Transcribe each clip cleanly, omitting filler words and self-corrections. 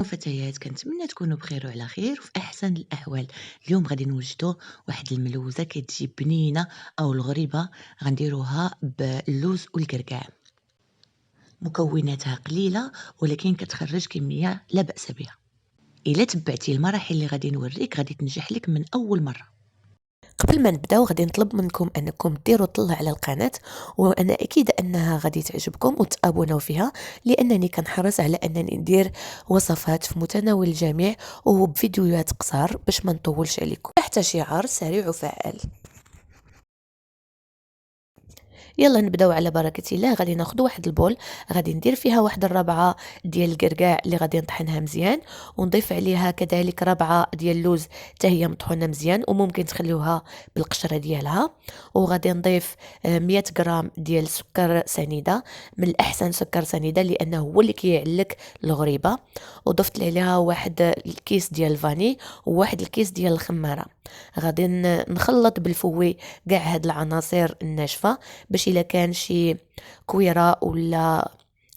فتيات، كنتمنى تكونوا بخير وعلى خير وفي أحسن الأحوال. اليوم غادي نوجدوا واحد الملوزة كتجي بنينة أو الغريبة، غنديروها باللوز والكركاع. مكوناتها قليلة ولكن كتخرج كمية لا بأس بها. إلا تبعتي المراحل اللي غادي نوريك غادي تنجح لك من أول مرة. قبل ما نبداو غادي نطلب منكم انكم ديروا طلع على القناه، وانا اكيد انها غادي تعجبكم وتابوناو فيها، لانني كنحرص على انني ندير وصفات في متناول الجميع وبفيديوهات قصار باش ما نطولش عليكم تحت شعار سريع وفعال. يلا نبداو على بركه الله. غادي ناخذ واحد البول، غادي ندير فيها واحد الربعه ديال الكركاع اللي غادي نطحنها مزيان، ونضيف عليها كذلك ربعه ديال اللوز حتى هي مطحونه مزيان وممكن تخليوها بالقشره ديالها. وغادي نضيف 100 غرام ديال سكر سنيده، من الاحسن سكر سنيده لانه هو اللي كيعلك الغريبه. وضفت عليها واحد الكيس ديال الفاني وواحد الكيس ديال الخماره. غادي نخلط بالفوي كاع هاد العناصر الناشفه، باش الا كان شي كويره ولا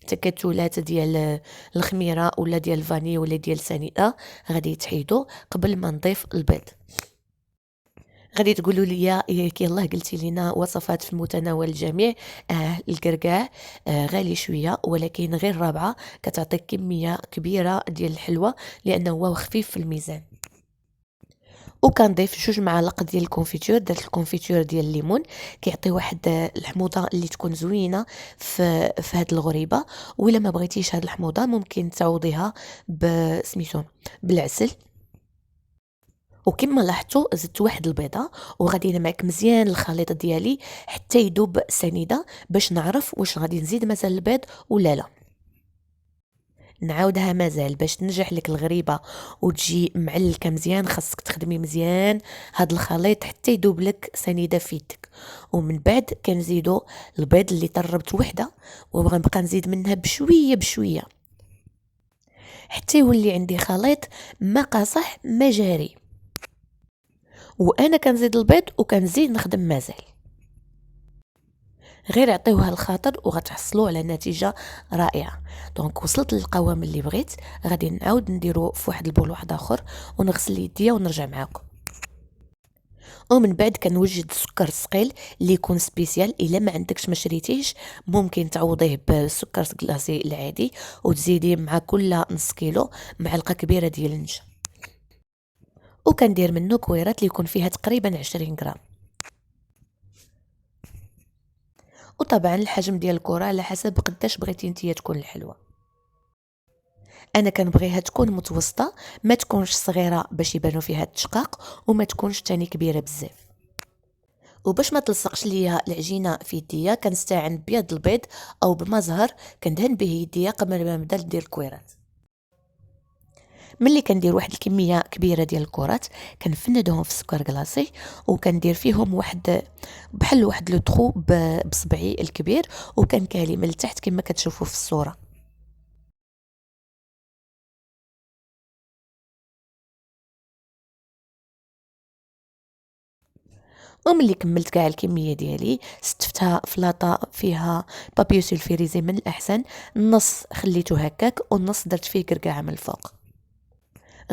تكتلات ديال الخميره ولا ديال الفاني ولا ديال سنيده غادي يتحيدوا قبل ما نضيف البيض. غادي تقولوا لي يلاه قلتي لنا وصفات في متناول الجميع. الكركاع غالي شويه، ولكن غير رابعه كتعطيك كميه كبيره ديال الحلوى لانه هو خفيف في الميزان. وكنضيف 2 معالق ديال الكونفيتور. درت الكونفيتور ديال الليمون كيعطي واحد الحموضه اللي تكون زوينه في هاد الغريبه. ولا ما بغيتيش هاد الحموضه ممكن تعوضيها بسميتو بالعسل. وكما لاحظتوا زدت واحد البيضه، وغادي نمعك مزيان الخليط ديالي حتى يذوب سنيده باش نعرف واش غادي نزيد مازال البيض ولا لا. نعاودها مازال باش تنجح لك الغريبه وتجي معلكه مزيان، خاصك تخدمي مزيان هاد الخليط حتى يذوب لك سنيده في يدك. ومن بعد كنزيدو البيض اللي طربت وحده، وغنبقى نزيد منها بشويه بشويه حتى يولي عندي خليط ما قاصح ما جاري. وانا كنزيد البيض وكنزيد نخدم مازال. غير عطيوها الخاطر وغتحصلوا على نتيجه رائعه. دونك وصلت للقوام اللي بغيت، غادي نعاود نديرو في واحد البول واحد اخر ونغسل يديا ونرجع معاكم. ومن بعد كنوجد السكر الثقيل اللي يكون سبيسيال. الا ما عندكش ما شريتيش ممكن تعوضيه بالسكر كلاصي العادي، وتزيدي مع كل نص كيلو معلقه كبيره ديال النشا. وكندير منه كويرات اللي يكون فيها تقريبا 20 غرام. وطبعا الحجم ديال الكره على حسب قداش بغيتي نتيا تكون الحلوه. انا كنبغيها تكون متوسطه، ما تكونش صغيره باش يبانوا فيها التشقاق، وما تكونش تاني كبيره بزاف. وباش ما تلصقش ليا العجينه في يديا كنستعن بيض البيض او بمزهر كندهن به يديا قبل ما نبدا ندير الكويرات. ملي كندير واحد الكميه كبيره ديال الكرات كنفندهم في السكر كلاصي، وكندير فيهم واحد بحال واحد لو تخو بصبعي الكبير، وكنكالي من التحت كما كتشوفوا في الصوره. وملي كملت كاع الكميه ديالي ستفتها في لاطا فيها بابيو سولفيريزي من الاحسن. النص خليته هكاك والنص درت فيه كركاع من الفوق.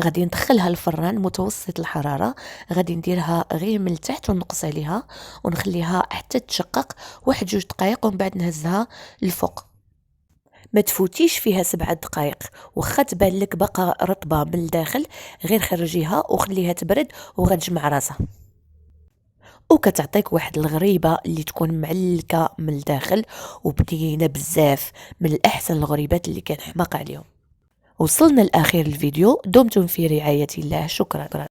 غادي ندخلها الفران متوسط الحراره، غادي نديرها غير من التحت ونقص عليها ونخليها حتى تشقق 1-2 دقائق، ومن بعد نهزها للفوق. ما تفوتيش فيها 7 دقائق، واخا تبان لك باقا رطبه من الداخل غير خرجيها وخليها تبرد وغتجمع راسها. وكتعطيك واحد الغريبه اللي تكون معلكه من الداخل وبنينه بزاف، من الاحسن الغريبات اللي كان حماق عليهم. وصلنا لاخر الفيديو، دمتم في رعايه الله، شكرا.